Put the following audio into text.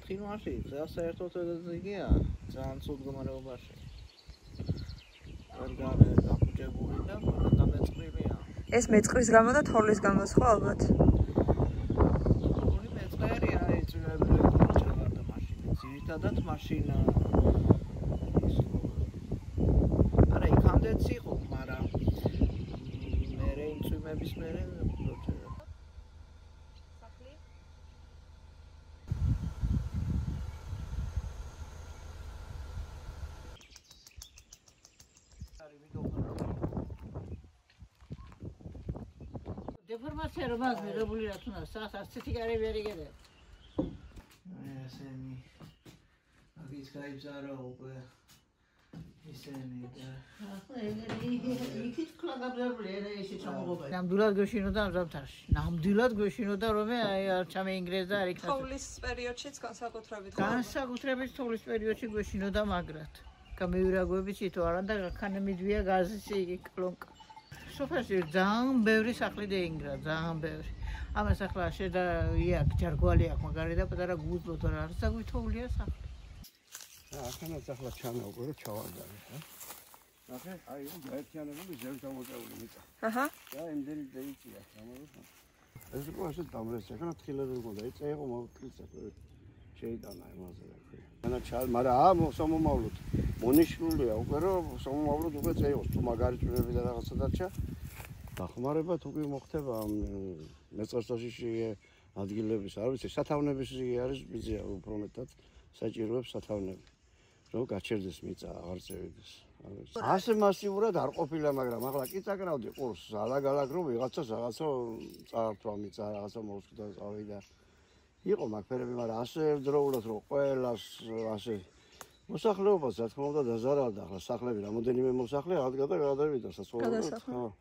თხილმაში საერთოდ ეგია ძალიან ცუდ მდგომარეობაში. გარგარე გაფუჭებული და ყველა მეწყრილია. ეს მეწყრის გამო და თოვლის გამო ხო ალბათ? ორი მეწყერია ეწვევები ჩავარ და მაშინა. ძირითადად მაშინა არა იქამდეც იყო, მაგრამ მერე იმწვიმების მერე Deformația a rămas merăbulirea tună, asta ce care veri gere. ესენი აგის გაიძარა უკვე ისენი და იქით კლაგაბლებული ესე ჩამოღობა. ნამდვილად გვეშინოდა ამჟამთარში. ნამდვილად გვეშინოდა რომ აი არ ჩამეინგრეზდა არ იქნა. თოვლის პერიოდშიც განსაკუთრებით. განსაკუთრებით თოვლის პერიოდში გვეშინოდა მაგრად. გამეირაგოებით ითო არა და ქანემიდვია გაზისი იგი კლონკა. სოფელში ძალიან ბევრი სახლი დაინგრა, ძალიან ბევრი. ამას ახლა შედა იაკ ჯარგვალი აქვს, მაგარი და პატარა გუძლო თორე არის და გვითოვლია სახლი. ახანაც ახლა ჩანაუყო რომ ჩავარდარი, ხა? ახლა აი გაერთიანებული ზევს დამოწეული მიწა. აჰა. და იმდენი დაიწია, გამოდო. ეს იყო ასე დამრეცი, ახლა თხილები მქონდა, იწა იყო მოვკლიცა, შეიტანა იმაზე რა ქვია. ანა ჩალ, მაგრამ სამომავლოდ მონიშნულია უკვე რომ სამომავლოდ უკვე წეიღოს, თუ მაგარი წვიმები და რაღაცა დარჩა. დახმარება თუ კი მოხდება მეწყერსოში ადგილების, არ ვიცი, სათავნების არის მიზია უფრო მეტად საჭიროებს სათავნები. რომ გაჩერდეს მიწა, აღარ წევიდეს. ასე მასიურად არ ყოფილა, მაგრამ ახლა კი წაკრავდი ყურს, ალაგ-ალაგ რომ ვიღაცას რაღაცა წაართვა მიწა, რაღაცა მოსკდა წავიდა. იყო მაგფერები, მაგრამ ასე ერთდროულად რომ ყველას ასე მოსახლეობას რა თქმა უნდა დაზარალდა, ახლა სახლები რამოდენიმე მოსახლე აღდგა და გადავიდა საცხოვრებლად. ხო.